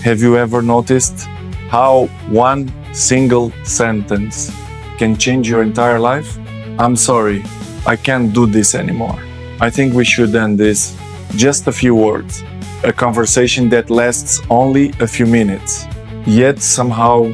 Have you ever noticed how one single sentence can change your entire life? I'm sorry, I can't do this anymore. I think we should end this. Just a few words. A conversation that lasts only a few minutes. Yet somehow,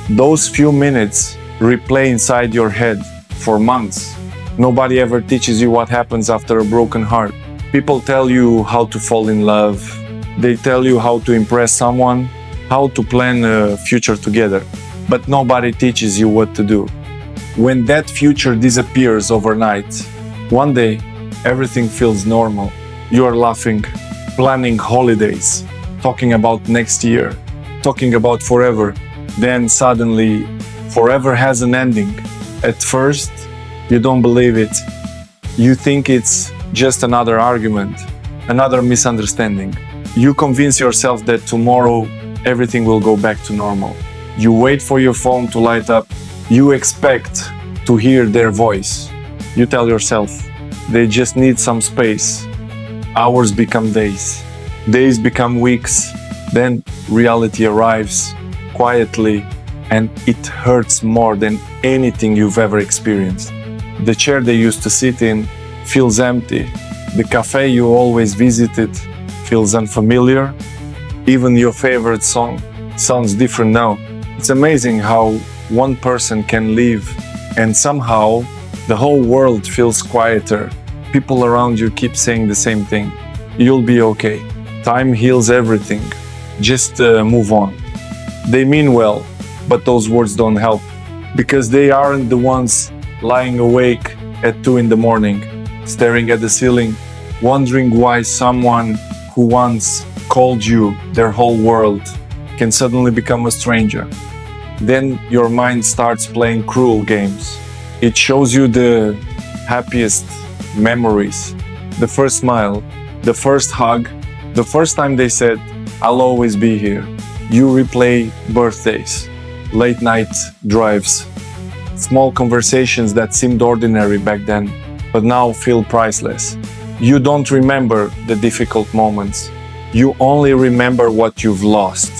those few minutes replay inside your head for months. Nobody ever teaches you what happens after a broken heart. People tell you how to fall in love. They tell you how to impress someone, how to plan a future together. But nobody teaches you what to do. When that future disappears overnight, one day, everything feels normal. You are laughing, planning holidays, talking about next year, talking about forever. Then suddenly, forever has an ending. At first, you don't believe it. You think it's just another argument, another misunderstanding. You convince yourself that tomorrow everything will go back to normal. You wait for your phone to light up. You expect to hear their voice. You tell yourself, they just need some space. Hours become days. Days become weeks. Then reality arrives quietly, and it hurts more than anything you've ever experienced. The chair they used to sit in feels empty. The cafe you always visited feels unfamiliar. Even your favorite song sounds different now. It's amazing how one person can leave and somehow the whole world feels quieter. People around you keep saying the same thing. You'll be okay. Time heals everything. Just move on. They mean well, but those words don't help because they aren't the ones lying awake at 2 a.m, staring at the ceiling, wondering why someone who once called you their whole world can suddenly become a stranger. Then your mind starts playing cruel games. It shows you the happiest memories, the first smile, the first hug, the first time they said, "I'll always be here." You replay birthdays, late night drives, small conversations that seemed ordinary back then, but now feel priceless. You don't remember the difficult moments. You only remember what you've lost.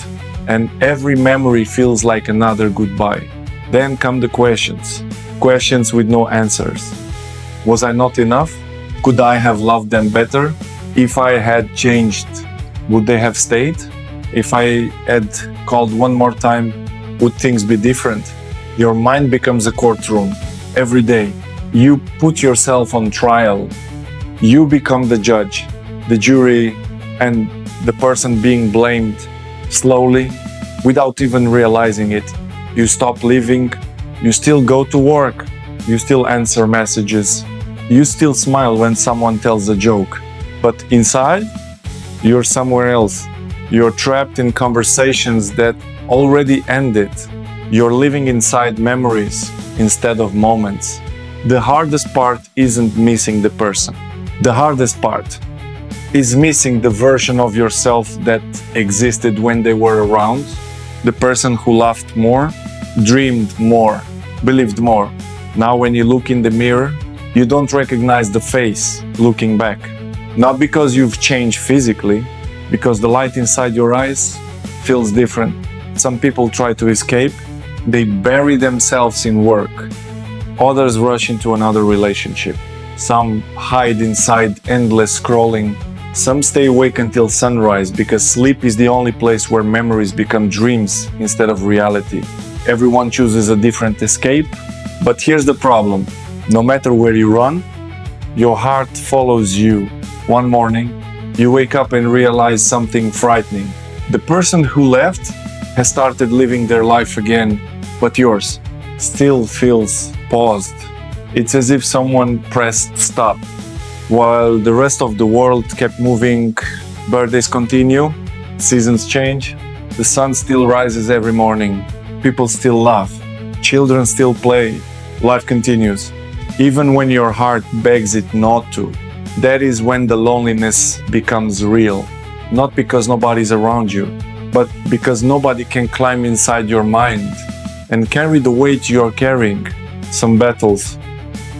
And every memory feels like another goodbye. Then come the questions. Questions with no answers. Was I not enough? Could I have loved them better? If I had changed, would they have stayed? If I had called one more time, would things be different? Your mind becomes a courtroom. Every day, you put yourself on trial. You become the judge, the jury, and the person being blamed. Slowly, without even realizing it, you stop living. You still go to work. You still answer messages. You still smile when someone tells a joke. But inside, you're somewhere else. You're trapped in conversations that already ended. You're living inside memories instead of moments. The hardest part isn't missing the person. The hardest part is missing the version of yourself that existed when they were around. The person who laughed more, dreamed more, believed more. Now when you look in the mirror, you don't recognize the face looking back. Not because you've changed physically, because the light inside your eyes feels different. Some people try to escape. They bury themselves in work. Others rush into another relationship. Some hide inside endless scrolling. Some stay awake until sunrise because sleep is the only place where memories become dreams instead of reality. Everyone chooses a different escape, but here's the problem. No matter where you run, your heart follows you. One morning, you wake up and realize something frightening. The person who left has started living their life again, but yours still feels paused. It's as if someone pressed stop. While the rest of the world kept moving, birthdays continue, seasons change, the sun still rises every morning, people still laugh, children still play, life continues. Even when your heart begs it not to. That is when the loneliness becomes real. Not because nobody's around you, but because nobody can climb inside your mind and carry the weight you're carrying. Some battles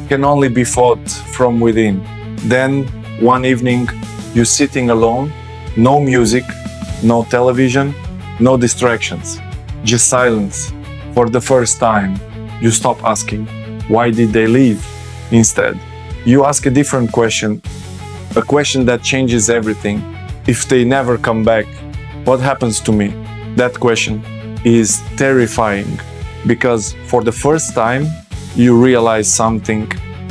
can only be fought from within. Then, one evening, you're sitting alone, no music, no television, No distractions, just silence. For the first time, you stop asking, why did they leave? Instead, you ask a different question, a question that changes everything. If they never come back, what happens to me? That question is terrifying because for the first time, you realize something.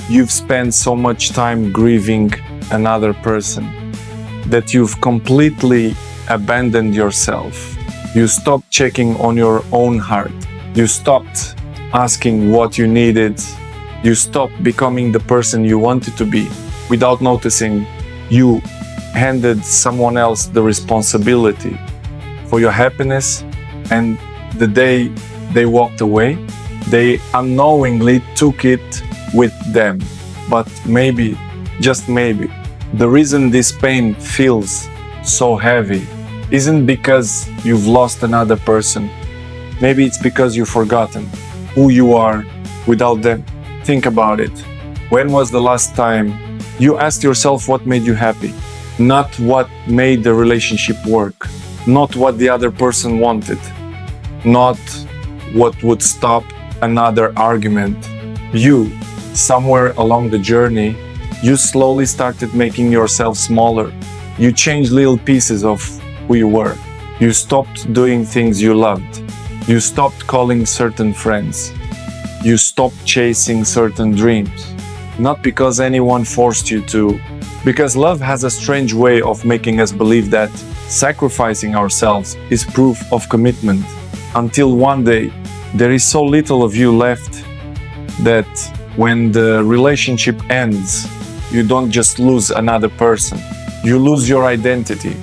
You've spent so much time grieving another person that you've completely abandoned yourself. You stopped checking on your own heart. You stopped asking what you needed. You stopped becoming the person you wanted to be. Without noticing, you handed someone else the responsibility for your happiness, and the day they walked away, they unknowingly took it with them. But maybe, just maybe, the reason this pain feels so heavy isn't because you've lost another person. Maybe it's because you've forgotten who you are without them. Think about it. When was the last time you asked yourself what made you happy? Not what made the relationship work, not what the other person wanted, not what would stop another argument. You, somewhere along the journey, you slowly started making yourself smaller. You changed little pieces of who you were. You stopped doing things you loved. You stopped calling certain friends. You stopped chasing certain dreams. Not because anyone forced you to, because love has a strange way of making us believe that sacrificing ourselves is proof of commitment. Until one day, there is so little of you left that when the relationship ends, you don't just lose another person, you lose your identity.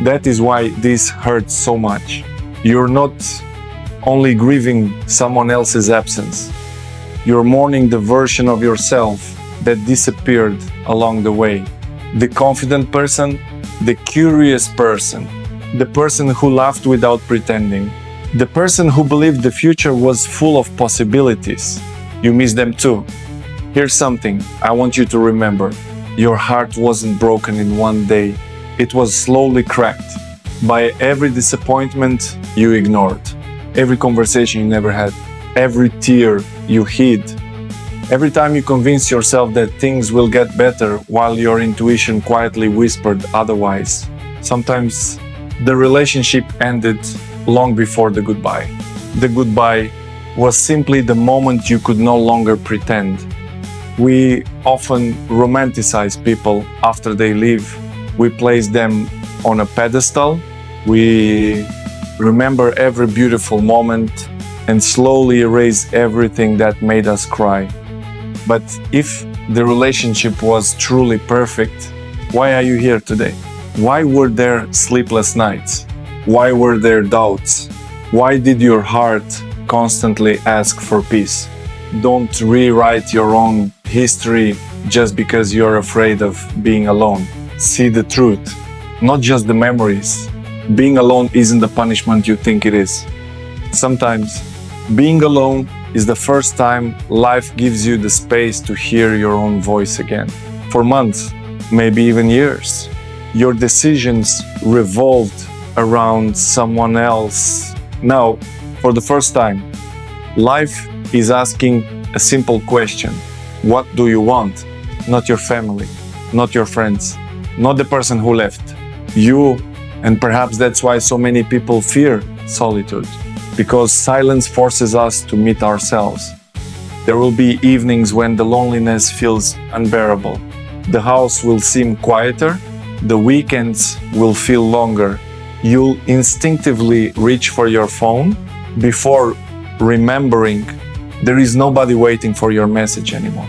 That is why this hurts so much. You're not only grieving someone else's absence, you're mourning the version of yourself that disappeared along the way. The confident person, the curious person, the person who laughed without pretending, the person who believed the future was full of possibilities. You miss them too. Here's something I want you to remember. Your heart wasn't broken in one day. It was slowly cracked by every disappointment you ignored, every conversation you never had, every tear you hid, every time you convinced yourself that things will get better while your intuition quietly whispered otherwise. Sometimes the relationship ended long before the goodbye. The goodbye was simply the moment you could no longer pretend. We often romanticize people after they leave. We place them on a pedestal. We remember every beautiful moment and slowly erase everything that made us cry. But if the relationship was truly perfect, why are you here today? Why were there sleepless nights? Why were there doubts? Why did your heart constantly ask for peace? Don't rewrite your own history just because you're afraid of being alone. See the truth, not just the memories. Being alone isn't the punishment you think it is. Sometimes, being alone is the first time life gives you the space to hear your own voice again. For months, maybe even years, your decisions revolved around someone else. Now, for the first time, life is asking a simple question. What do you want? Not your family, not your friends, not the person who left. You, and perhaps that's why so many people fear solitude, because silence forces us to meet ourselves. There will be evenings when the loneliness feels unbearable. The house will seem quieter, the weekends will feel longer. You'll instinctively reach for your phone before remembering there is nobody waiting for your message anymore.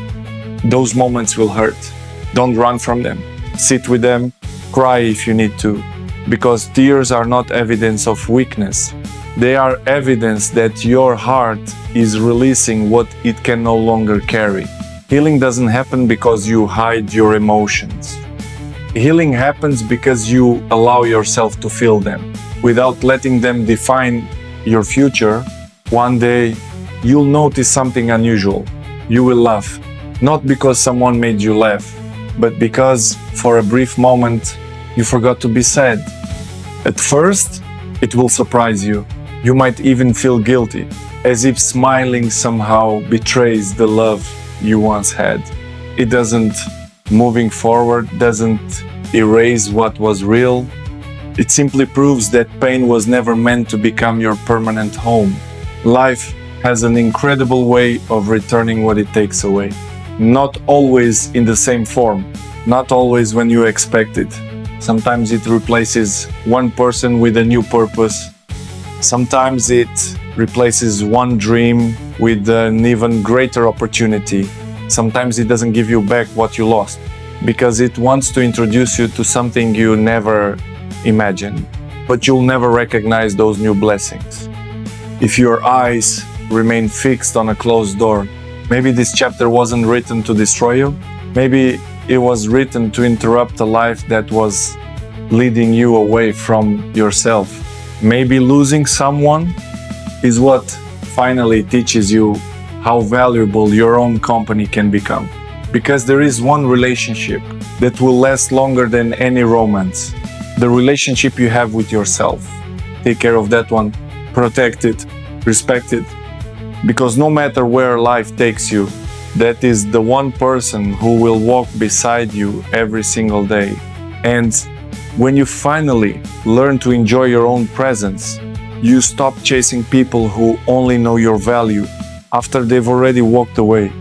Those moments will hurt. Don't run from them. Sit with them, cry if you need to, because tears are not evidence of weakness. They are evidence that your heart is releasing what it can no longer carry. Healing doesn't happen because you hide your emotions. Healing happens because you allow yourself to feel them. Without letting them define your future, one day you'll notice something unusual. You will laugh, not because someone made you laugh, but because for a brief moment you forgot to be sad. At first, It will surprise you. You might even feel guilty, as if smiling somehow betrays the love you once had. It doesn't, moving forward, doesn't erase what was real. It simply proves that pain was never meant to become your permanent home. Life has an incredible way of returning what it takes away. Not always in the same form, not always when you expect it. Sometimes it replaces one person with a new purpose. Sometimes it replaces one dream with an even greater opportunity. Sometimes it doesn't give you back what you lost, because it wants to introduce you to something you never imagined. But you'll never recognize those new blessings if your eyes remain fixed on a closed door. Maybe this chapter wasn't written to destroy you. Maybe it was written to interrupt a life that was leading you away from yourself. Maybe losing someone is what finally teaches you how valuable your own company can become. Because there is one relationship that will last longer than any romance: the relationship you have with yourself. Take care of that one, protect it, respect it. Because no matter where life takes you, that is the one person who will walk beside you every single day. And when you finally learn to enjoy your own presence, you stop chasing people who only know your value after they've already walked away.